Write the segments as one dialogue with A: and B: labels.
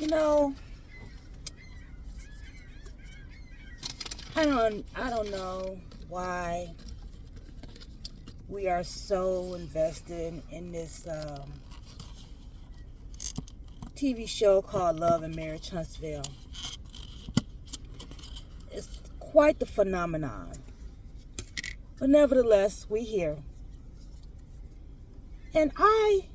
A: You know, I don't know why we are so invested in this TV show called Love and Marriage Huntsville. It's quite the phenomenon. But nevertheless, we here. And I,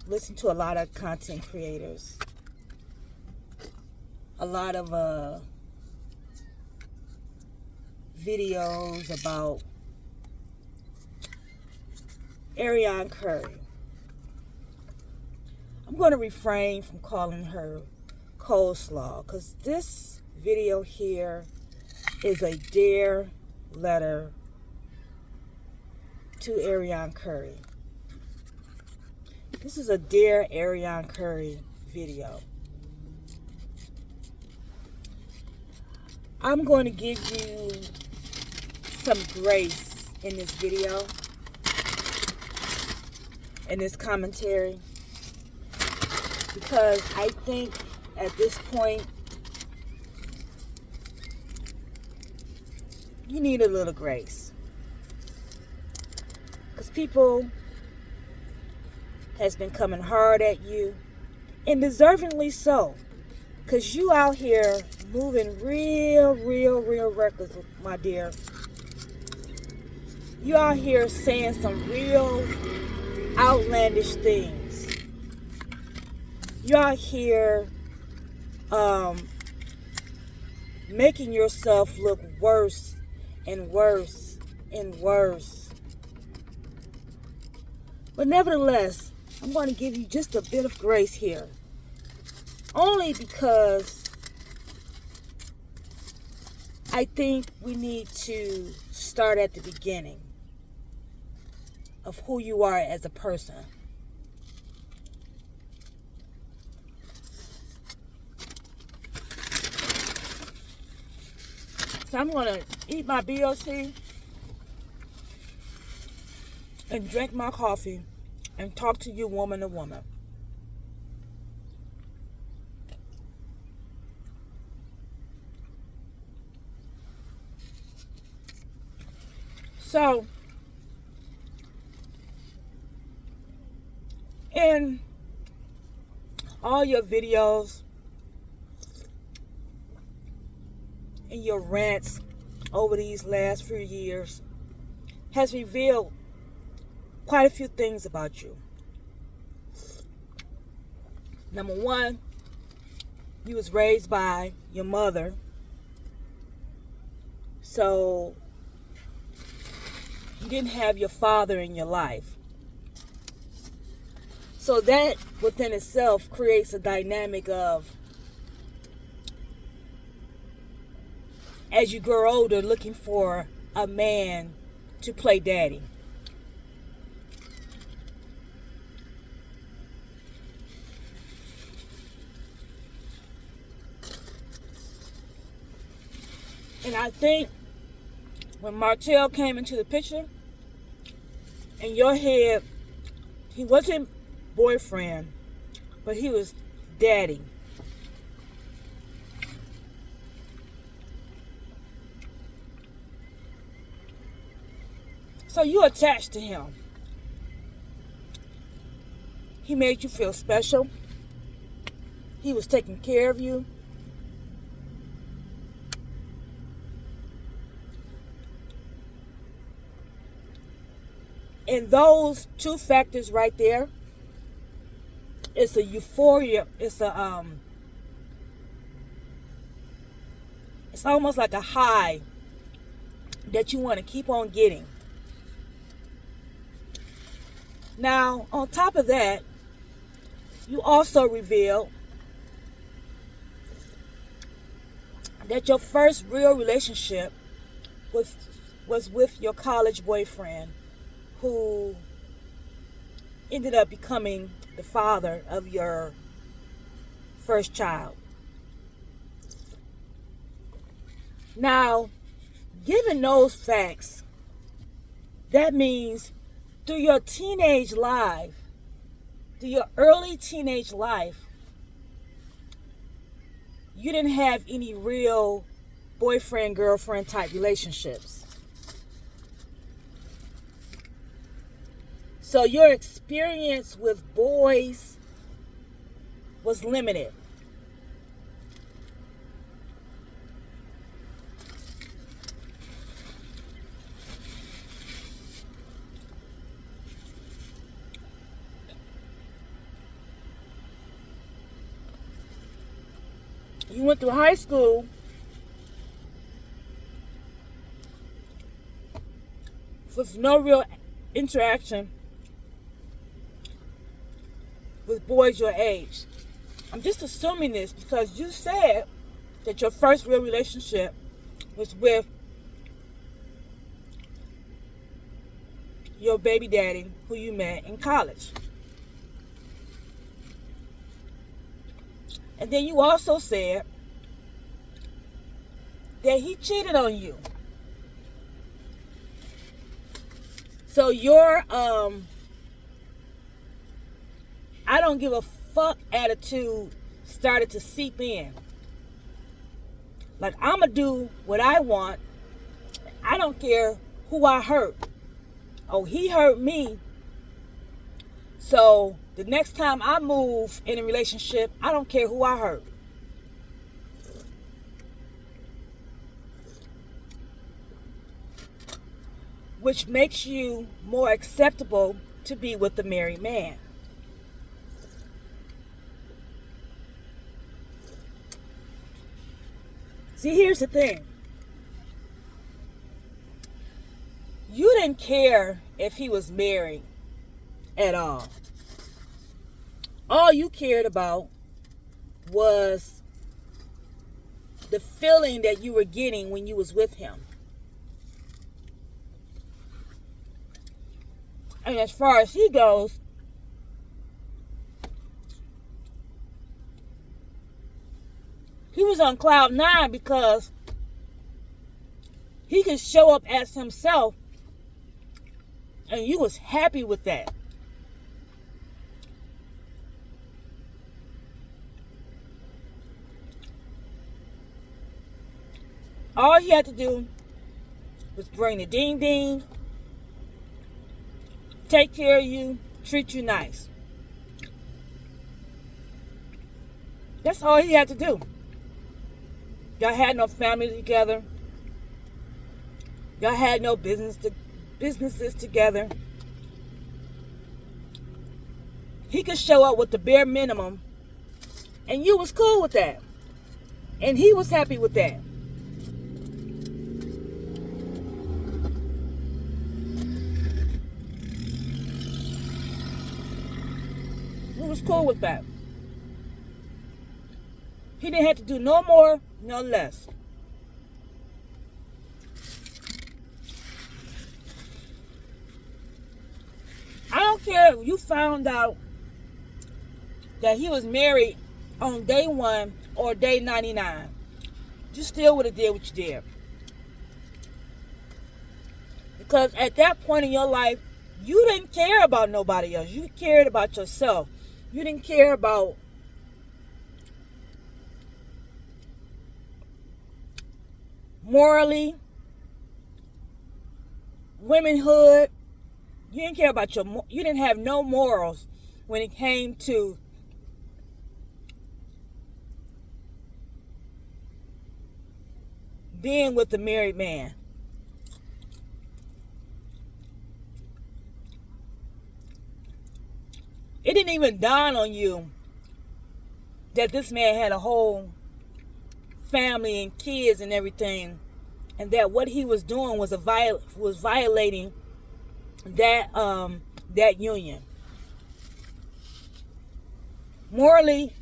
A: listen to a lot of content creators. A lot of videos about ARRIONE Curry. I'm going to refrain from calling her coleslaw because this video here is a dear letter to ARRIONE Curry. This is a dear ARRIONE Curry video. I'm going to give you some grace in this video, in this commentary, because I think at this point you need a little grace, because people has been coming hard at you, and deservingly so, because you out here moving real reckless, my dear. You out here saying some real outlandish things. You out here making yourself look worse and worse and worse. But nevertheless, I'm going to give you just a bit of grace here. Only because I think we need to start at the beginning of who you are as a person. So I'm going to eat my BLT and drink my coffee and talk to you woman to woman. So, in all your videos and your rants over these last few years has revealed quite a few things about you. Number one, you was raised by your mother, so you didn't have your father in your life. So that within itself creates a dynamic of, as you grow older, looking for a man to play daddy. And I think when Martel came into the picture, in your head, he wasn't boyfriend, but he was daddy. So you attached to him. He made you feel special. He was taking care of you. And those two factors right there, it's a euphoria. It's almost like a high that you want to keep on getting. Now, on top of that, you also reveal that your first real relationship was with your college boyfriend, who ended up becoming the father of your first child. Now, given those facts, that means through your teenage life, through your early teenage life, you didn't have any real boyfriend, girlfriend type relationships. So your experience with boys was limited. You went through high school with no real interaction with boys your age. I'm just assuming this because you said that your first real relationship was with your baby daddy who you met in college. And then you also said that he cheated on you. So your I don't give a fuck attitude started to seep in. Like, I'ma do what I want. I don't care who I hurt. Oh, he hurt me. So the next time I move in a relationship, I don't care who I hurt. Which makes you more acceptable to be with the married man. See, here's the thing. You didn't care if he was married at all. All you cared about was the feeling that you were getting when you was with him. And as far as he goes, he was on cloud 9 because he could show up as himself, and you was happy with that. All he had to do was bring the ding ding, take care of you, treat you nice. That's all he had to do. Y'all had no family together. Y'all had no businesses together. He could show up with the bare minimum, and you was cool with that. And he was happy with that. He was cool with that. He didn't have to do no more, no less. I don't care if you found out that he was married on day 1 or day 99. You still would have did what you did. Because at that point in your life, you didn't care about nobody else. You cared about yourself. You didn't care about morally, womanhood. You didn't care about you didn't have no morals when it came to being with the married man. It didn't even dawn on you that this man had a whole family and kids and everything, and that what he was doing was violating that union. Morally,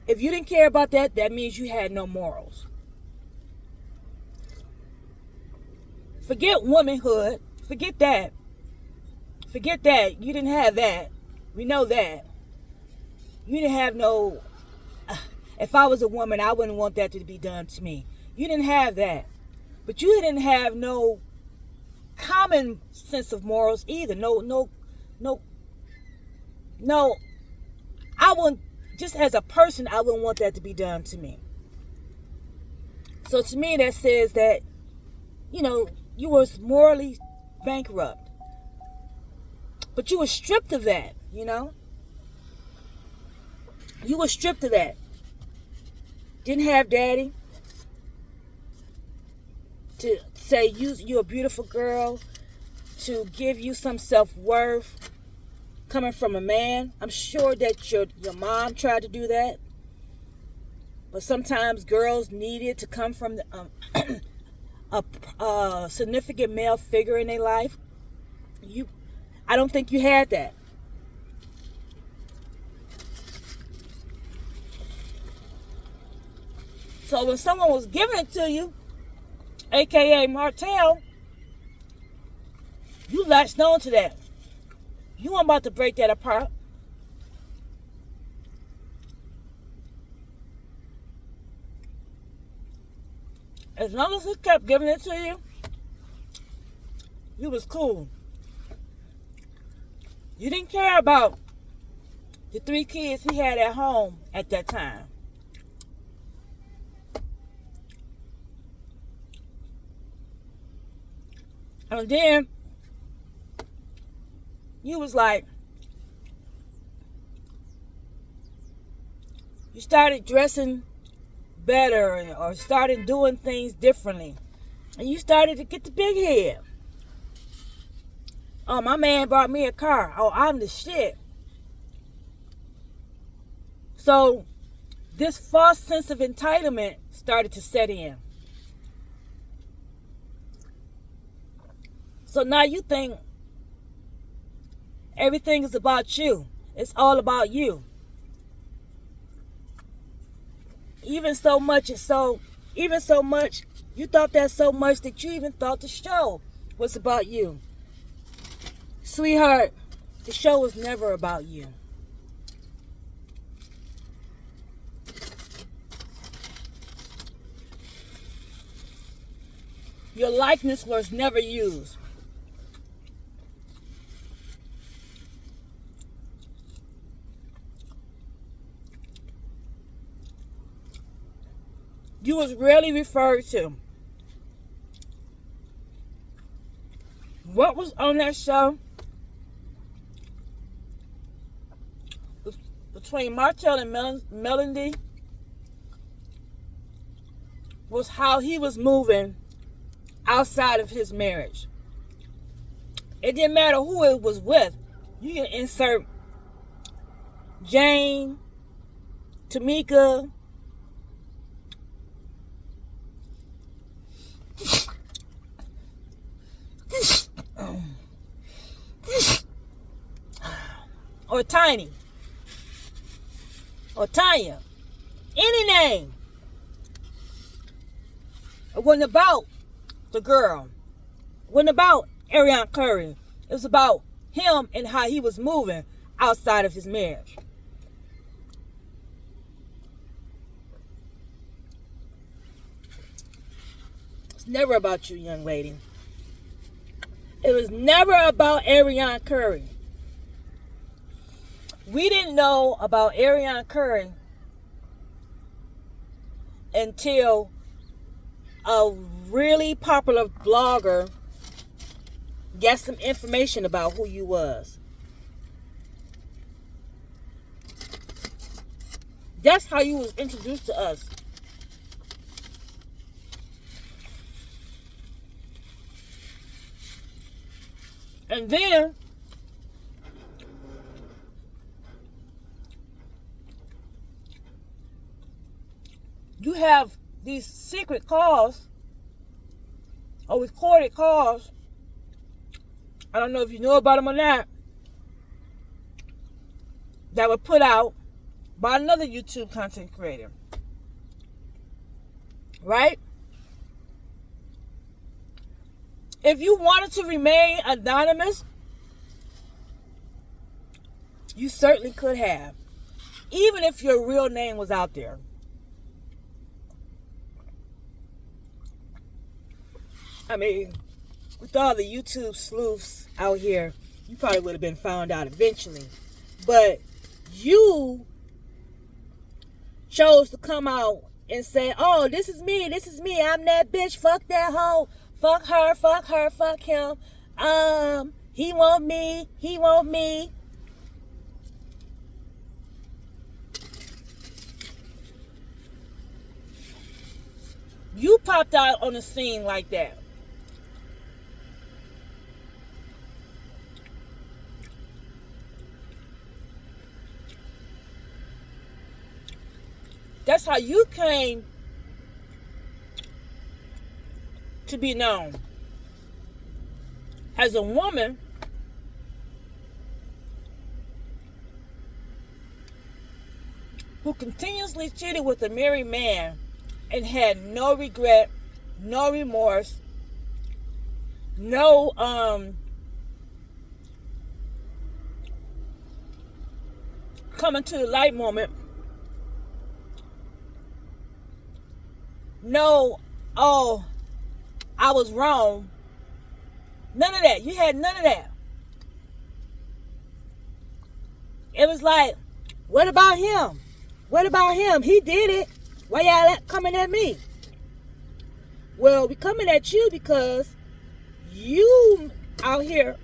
A: if you didn't care about that, that means you had no morals. Forget womanhood. Forget that. Forget that. You didn't have that. We know that. You didn't have no... If I was a woman, I wouldn't want that to be done to me. You didn't have that. But you didn't have no common sense of morals either. No No, I wouldn't, just as a person, I wouldn't want that to be done to me. So to me, that says that, you was morally bankrupt. But you were stripped of that, You were stripped of that. Didn't have daddy to say you're a beautiful girl, to give you some self-worth coming from a man. I'm sure that your mom tried to do that. But sometimes girls needed to come from a significant male figure in their life. I don't think you had that. So when someone was giving it to you, aka Martel, you latched on to that. You weren't about to break that apart. As long as he kept giving it to you, you was cool. You didn't care about the 3 kids he had at home at that time. And then you was like, you started dressing better or started doing things differently. And you started to get the big head. Oh, my man bought me a car. Oh, I'm the shit. So this false sense of entitlement started to set in. So now you think everything is about you. It's all about you. Even so much, you thought that so much that you even thought the show was about you. Sweetheart, the show was never about you. Your likeness was never used. You was rarely referred to. What was on that show between Martel and Melody was how he was moving outside of his marriage. It didn't matter who it was with. You can insert Jane, Tamika, or Tiny, or Tanya, any name. It wasn't about the girl. It wasn't about ARRIONE Curry. It was about him and how he was moving outside of his marriage. It's never about you, young lady. It was never about ARRIONE Curry. We didn't know about ARRIONE Curry until a really popular blogger got some information about who you was. That's how you was introduced to us. And then you have these secret calls or recorded calls. I don't know if you know about them or not. That were put out by another YouTube content creator. Right? If you wanted to remain anonymous, you certainly could have. Even if your real name was out there. I mean, with all the YouTube sleuths out here, you probably would have been found out eventually. But you chose to come out and say, oh, this is me, I'm that bitch, fuck that hoe, fuck her, fuck him, he want me. You popped out on the scene like that. That's how you came to be known. As a woman who continuously cheated with a married man and had no regret, no remorse, no coming to the light moment, no, oh, I was wrong. None of that. You had none of that. It was like, what about him? What about him? He did it. Why y'all coming at me? Well, we coming at you because you out here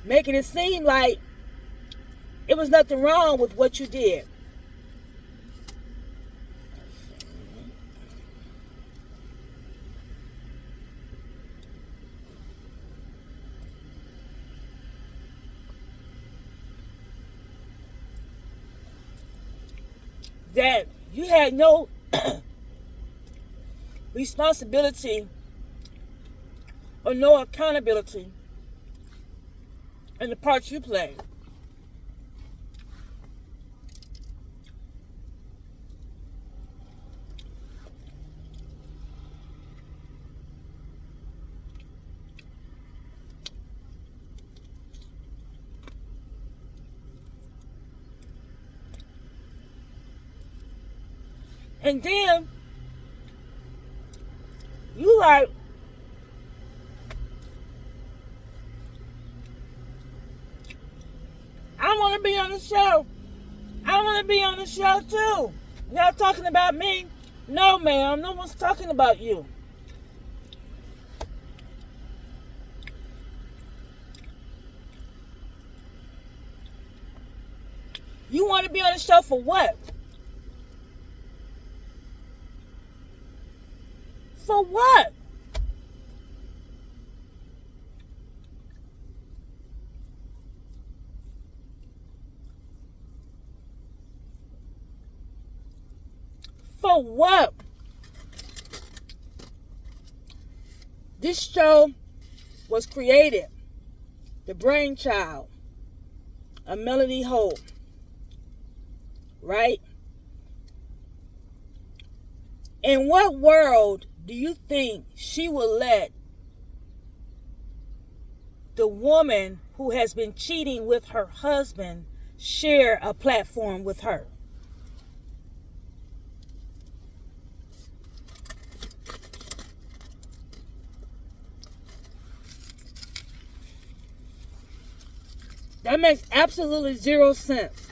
A: making it seem like it was nothing wrong with what you did. That you had no responsibility or no accountability in the parts you played. And then you like, I want to be on the show. I want to be on the show too. Y'all talking about me? No, ma'am. No one's talking about you. You want to be on the show for what? For what? For what? This show was created, the brainchild of Melody Holt, right? In what world do you think she will let the woman who has been cheating with her husband share a platform with her? That makes absolutely zero sense.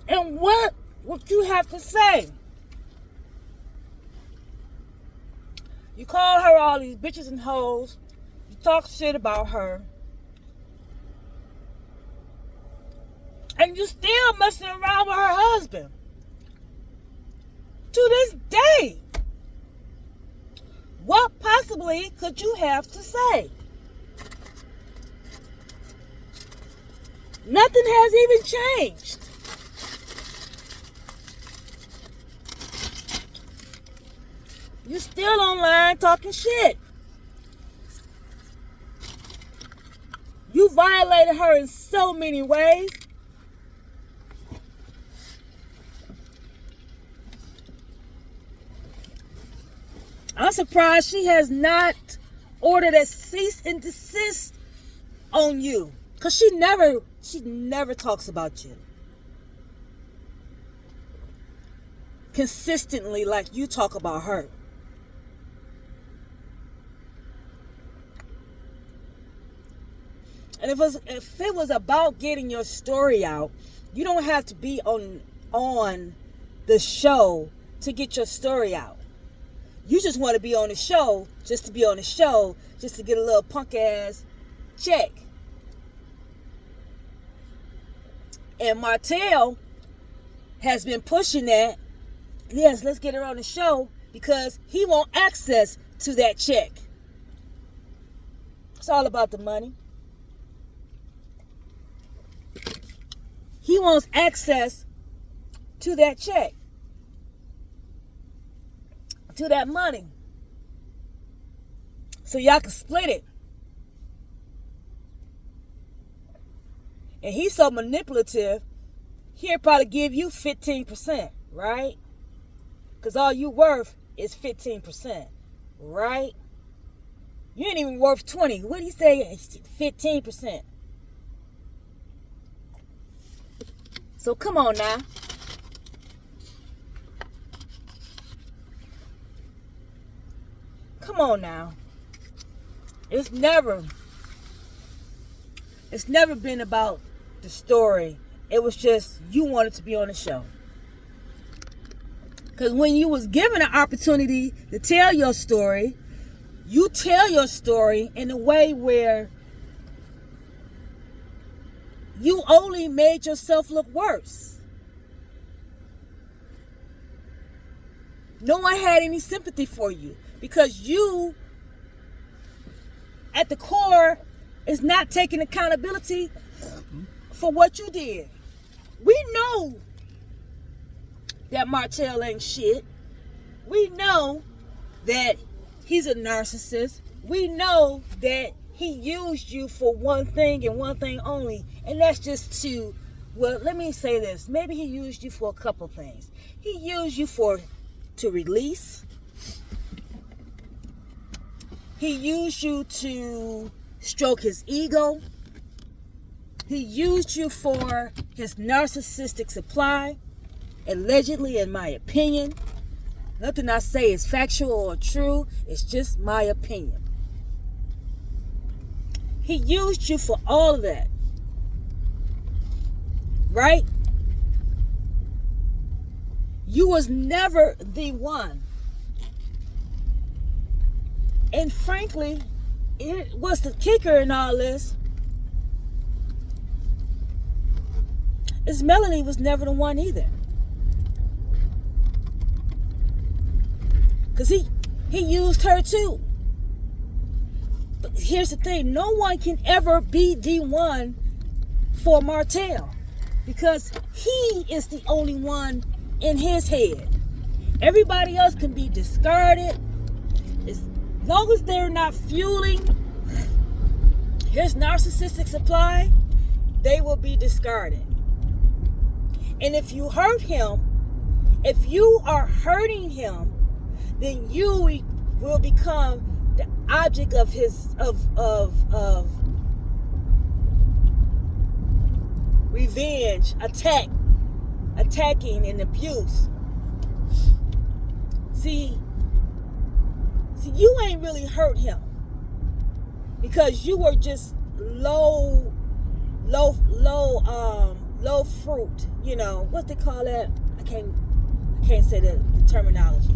A: And what would you have to say? You call her all these bitches and hoes. You talk shit about her. And you still messing around with her husband. To this day. What possibly could you have to say? Nothing has even changed. You're still online talking shit. You violated her in so many ways. I'm surprised she has not ordered a cease and desist on you. Because she never talks about you. consistently like you talk about her. And if it was about getting your story out, you don't have to be on the show to get your story out. You just want to be on the show just to be on the show, just to get a little punk ass check. And Martel has been pushing that. Yes, let's get her on the show because he wants access to that check. It's all about the money. He wants access to that check, to that money, so y'all can split it. And he's so manipulative, he'll probably give you 15%, right? Because all you worth is 15%, right? You ain't even worth 20. What do you say? 15%. So come on now. Come on now. It's never been about the story. It was just you wanted to be on the show. Because when you was given an opportunity to tell your story, you tell your story in a way where you only made yourself look worse. No one had any sympathy for you because you, at the core, is not taking accountability for what you did. We know that Martel ain't shit. We know that he's a narcissist. We know that he used you for one thing and one thing only, and that's just to, well, let me say this. Maybe he used you for a couple things. He used you to release. He used you to stroke his ego. He used you for his narcissistic supply, allegedly, in my opinion. Nothing I say is factual or true. It's just my opinion. He used you for all of that. Right? You was never the one. And frankly, it was the kicker in all this. Is Melanie was never the one either. Because he used her too. But here's the thing. No one can ever be the one for Martel. Because he is the only one in his head. Everybody else can be discarded. As long as they're not fueling his narcissistic supply, they will be discarded. And if you hurt him, if you are hurting him, then you will become the object of his of revenge, attacking and abuse. See, you ain't really hurt him because you were just low fruit. You know what they call that? I can't say the terminology.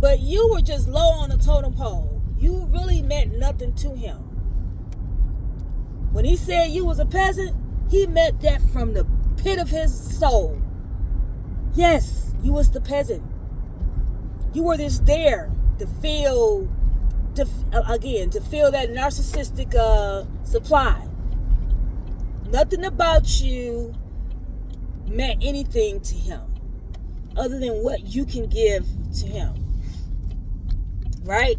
A: But you were just low on the totem pole. You really meant nothing to him. When he said you was a peasant, he meant that from the pit of his soul. Yes, you was the peasant. You were just there to feel that narcissistic supply. Nothing about you meant anything to him other than what you can give to him. Right?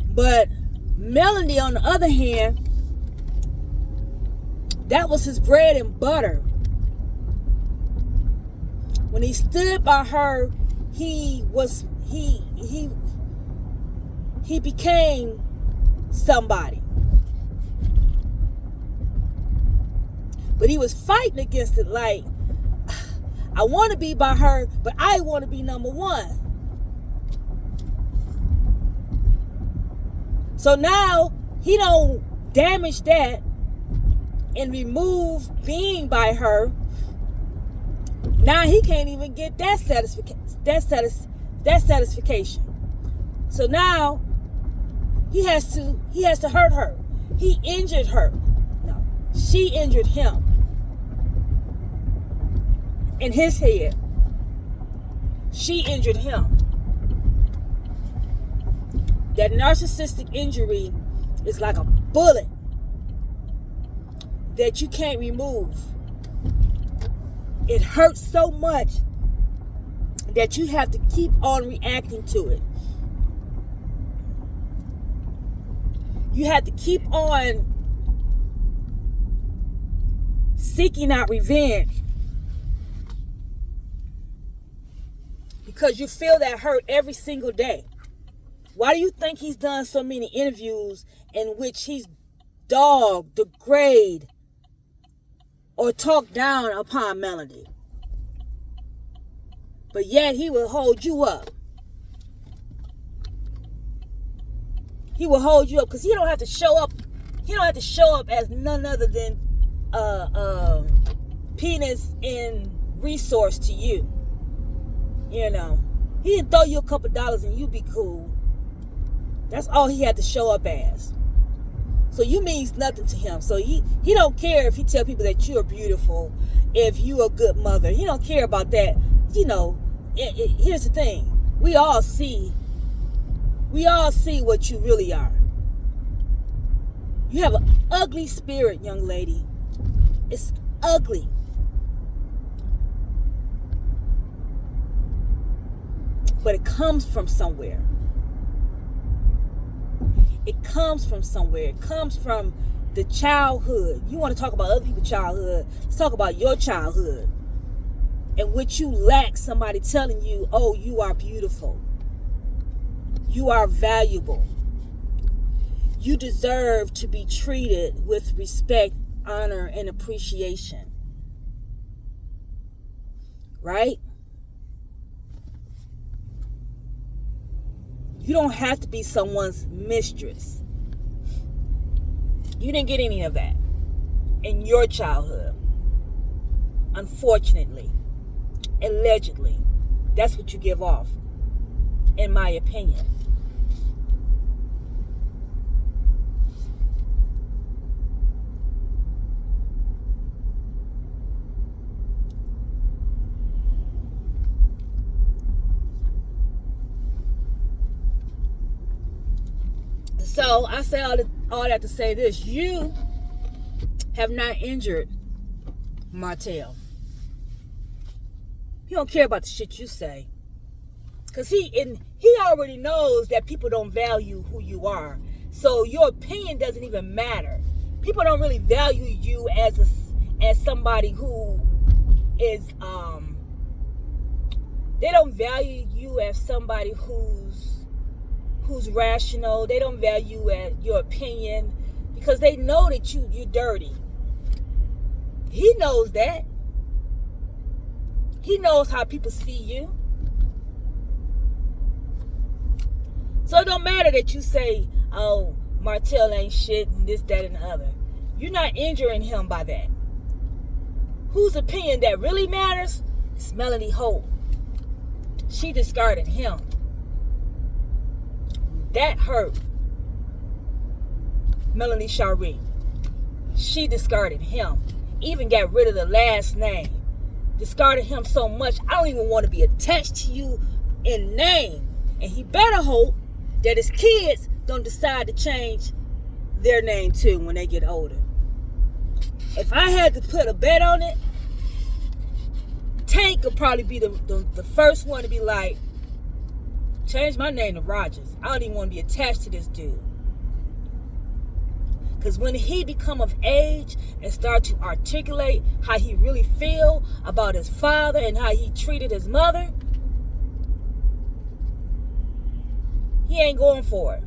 A: But Melanie, on the other hand, that was his bread and butter. When he stood by her, he became somebody. But he was fighting against it like, I want to be by her, but I want to be number one. So now he don't damage that and remove being by her. Now he can't even get that satisfaction. So now he has to hurt her. He injured her. No, she injured him in his head. She injured him. That narcissistic injury is like a bullet that you can't remove. It hurts so much that you have to keep on reacting to it. You have to keep on seeking out revenge because you feel that hurt every single day. Why do you think he's done so many interviews in which he's dogged, degraded, or talked down upon Melody? But yet he will hold you up. He will hold you up because he don't have to show up. He don't have to show up as none other than penis and resource to you. You know, he can throw you a couple dollars and you be cool. That's all he had to show up as. So you means nothing to him. So he don't care if he tell people that you're beautiful, if you're a good mother. He don't care about that. You know, here's the thing. We all see what you really are. You have an ugly spirit, young lady. It's ugly. But it comes from somewhere. It comes from somewhere. It comes from the childhood. You want to talk about other people's childhood. Let's talk about your childhood. In which you lack somebody telling you, oh, you are beautiful. You are valuable. You deserve to be treated with respect, honor, and appreciation. Right? You don't have to be someone's mistress. You didn't get any of that in your childhood. Unfortunately. Allegedly. That's what you give off, in my opinion. So I say all that to say this. You have not injured Martel. He don't care about the shit you say. Because he already knows that people don't value who you are. So your opinion doesn't even matter. People don't really value you as somebody who is they don't value you as somebody who's rational. They don't value your opinion because they know that you're dirty. He knows that. He knows how people see you. So it don't matter that you say, oh, Martel ain't shit and this, that, and the other. You're not injuring him by that. Whose opinion that really matters is Melody Holt. She discarded him. That hurt Melanie Shari. She discarded him. Even got rid of the last name. Discarded him so much, I don't even want to be attached to you in name. And he better hope that his kids don't decide to change their name too when they get older. If I had to put a bet on it, Tank would probably be the first one to be like, change my name to Rogers. I don't even want to be attached to this dude. Because when he become of age and start to articulate how he really feel about his father and how he treated his mother, he ain't going for it.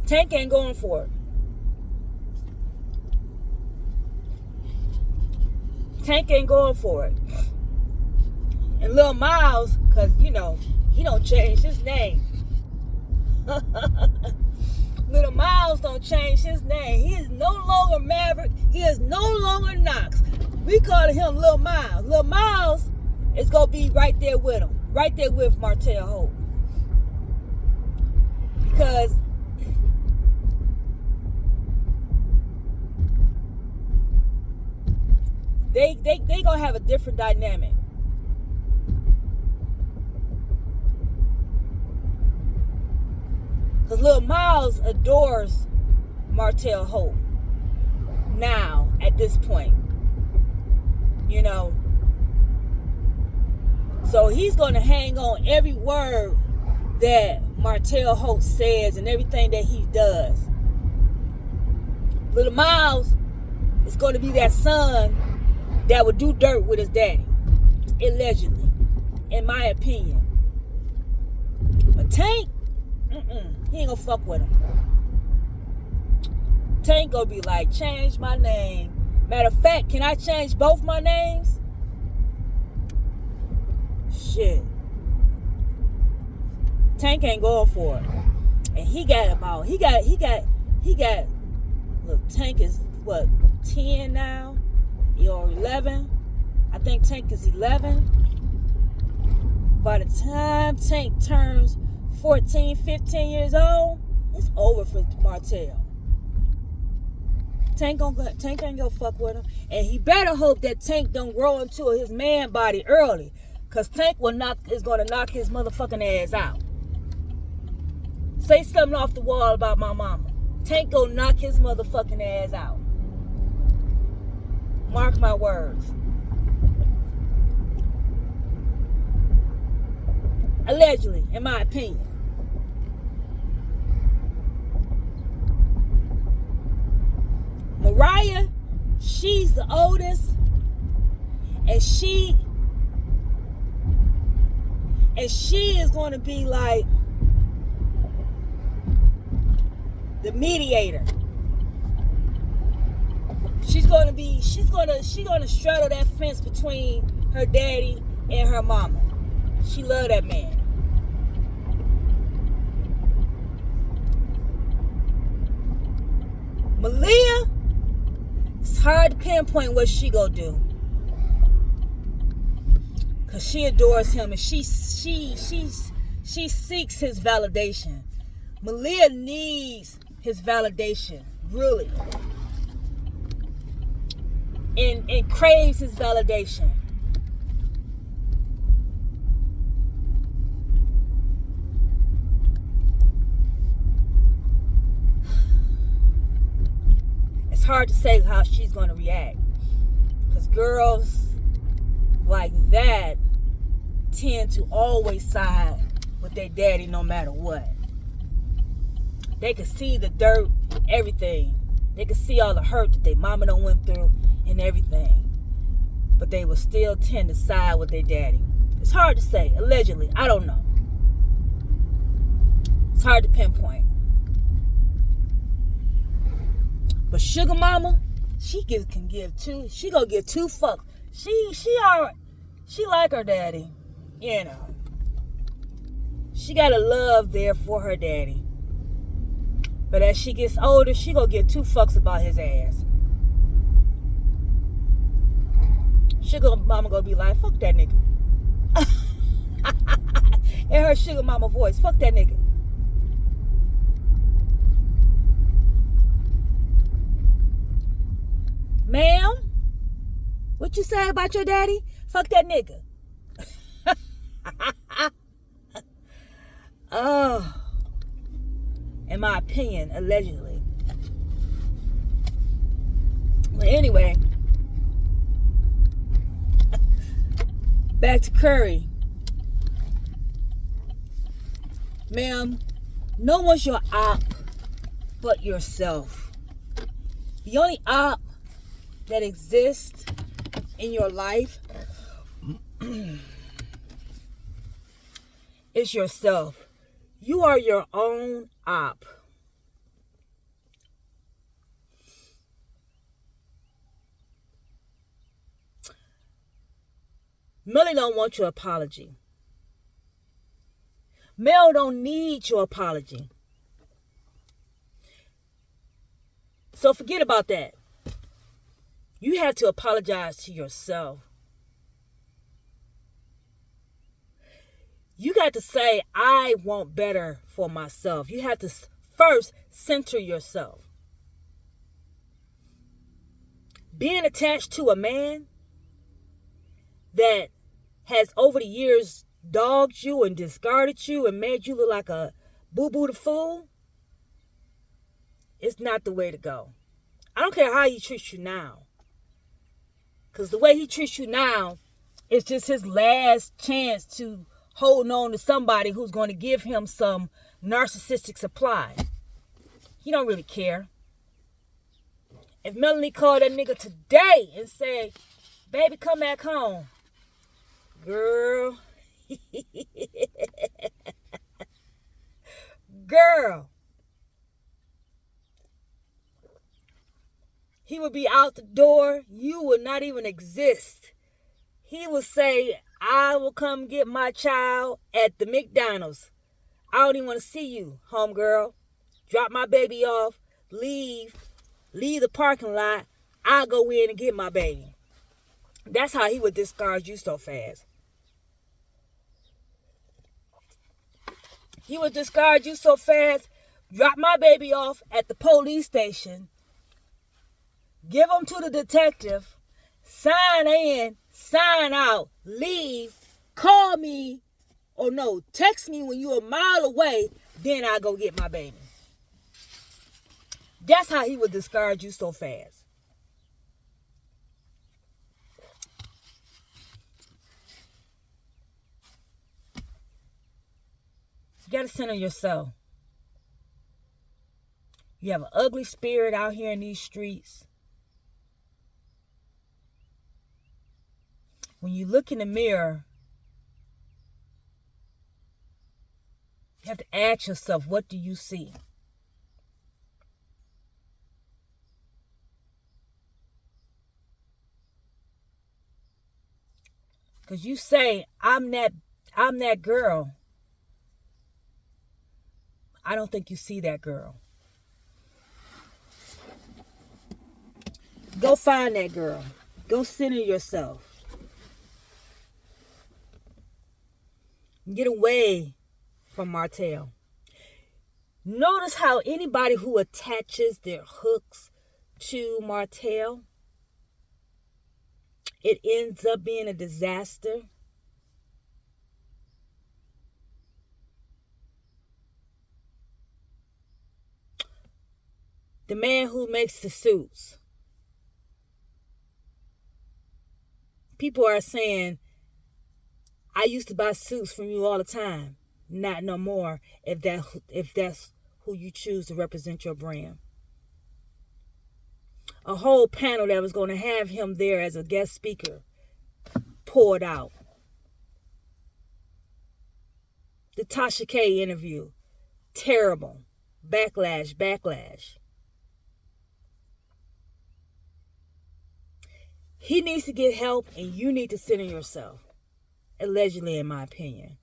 A: Tank ain't going for it. Tank ain't going for it. And Lil Miles, because, you know, he don't change his name. Little Miles don't change his name. He is no longer Maverick. He is no longer Knox. We call him Lil Miles. Lil Miles is going to be right there with him. Right there with Martel Hope. Because they going to have a different dynamic. Because Lil Miles adores Martel Hope now, at this point. You know. So he's going to hang on every word that Martel Hope says and everything that he does. Lil Miles is going to be that son that would do dirt with his daddy. Allegedly. In my opinion. But Tank, he ain't gonna fuck with him. Tank gonna be like, change my name. Matter of fact, can I change both my names? Shit. Tank ain't going for it. And he got, look, Tank is what, 10 now? Or 11? I think Tank is 11. By the time Tank turns 14, 15 years old, it's over for Martel. Tank ain't gonna fuck with him. And he better hope that Tank don't grow into his man body early. Cause Tank is gonna knock his motherfucking ass out. Say something off the wall about my mama. Tank gonna knock his motherfucking ass out. Mark my words. Allegedly, in my opinion. Mariah, she's the oldest, and she is going to be like the mediator. She's going to straddle that fence between her daddy and her mama. She love that man. Malia, it's hard to pinpoint what she gonna do, cause she adores him and she seeks his validation. Malia needs his validation, really, and craves his validation. It's hard to say how she's going to react, because girls like that tend to always side with their daddy no matter what. They can see the dirt, everything. They can see all the hurt that their mama done went through and everything, but they will still tend to side with their daddy. It's hard to say. Allegedly, I don't know. It's hard to pinpoint. But Sugar Mama, she can give two. She gonna give two fucks. She like her daddy, you know. She got a love there for her daddy. But as she gets older, she gonna give two fucks about his ass. Sugar Mama gonna be like, fuck that nigga. In her Sugar Mama voice, fuck that nigga. Ma'am, what you say about your daddy? Fuck that nigga. Oh, in my opinion, allegedly. But anyway, back to Curry. Ma'am, no one's your op but yourself. The only op that exists in your life is yourself. You are your own op. Melanie don't want your apology. Mel don't need your apology. So forget about that. You have to apologize to yourself. You got to say, I want better for myself. You have to first center yourself. Being attached to a man that has over the years dogged you and discarded you and made you look like a boo-boo the fool, it's not the way to go. I don't care how he treats you now. Because the way he treats you now is just his last chance to hold on to somebody who's going to give him some narcissistic supply. He don't really care. If Melanie called that nigga today and said, baby, come back home. Girl. Girl. He would be out the door. You would not even exist. He would say, I will come get my child at the McDonald's. I don't even want to see you, homegirl. Drop my baby off. Leave the parking lot. I'll go in and get my baby. That's how he would discard you so fast. He would discard you so fast. Drop my baby off at the police station. Give him to the detective. Sign in. Sign out. Leave. Call me. Or no, text me when you're a mile away. Then I'll go get my baby. That's how he would discard you so fast. You got to center yourself. You have an ugly spirit out here in these streets. When you look in the mirror, you have to ask yourself, what do you see? Because you say, I'm that girl. I don't think you see that girl. Go find that girl. Go center yourself. Get away from Martel. Notice how anybody who attaches their hooks to Martel, it ends up being a disaster. The man who makes the suits. People are saying, I used to buy suits from you all the time. Not no more if that's who you choose to represent your brand. A whole panel that was going to have him there as a guest speaker poured out. The Tasha K interview. Terrible. Backlash. He needs to get help and you need to center yourself. Allegedly, in my opinion.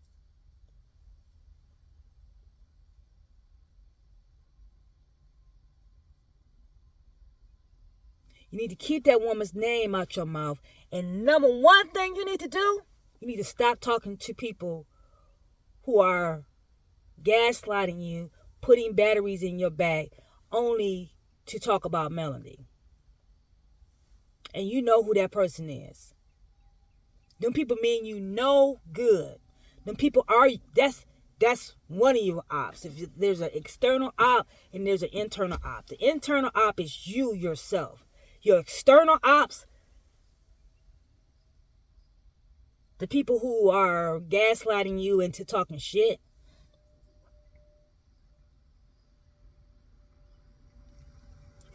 A: You need to keep that woman's name out your mouth. And number one thing you need to do, you need to stop talking to people who are gaslighting you, putting batteries in your back, only to talk about Melody. And you know who that person is. Them people mean you no good. Them people are, that's one of your ops. If there's an external op and there's an internal op. The internal op is you yourself. Your external ops, the people who are gaslighting you into talking shit,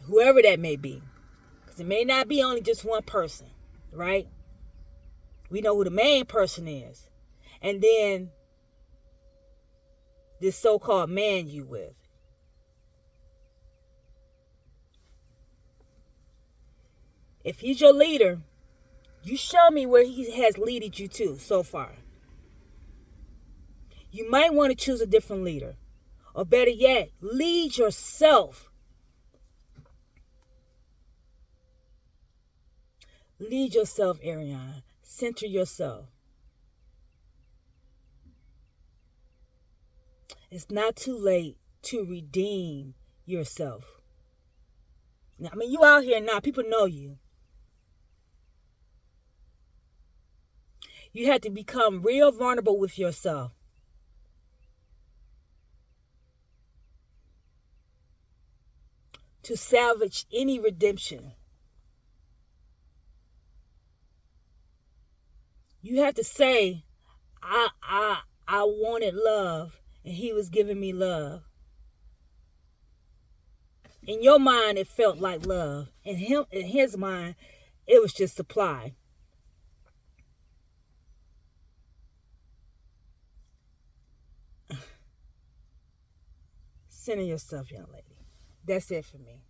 A: whoever that may be. Because it may not be only just one person, right? We know who the main person is. And then this so-called man you with. If he's your leader, You show me where he has leaded you to so far. You might want to choose a different leader. Or better yet, lead yourself. Lead yourself, ARRIONE. Center yourself. It's not too late to redeem yourself. Now, I mean, you out here now. People know you. You have to become real vulnerable with yourself. To salvage any redemption. You have to say, I wanted love, and he was giving me love. In your mind, it felt like love. In his mind, it was just supply. Center yourself, young lady. That's it for me.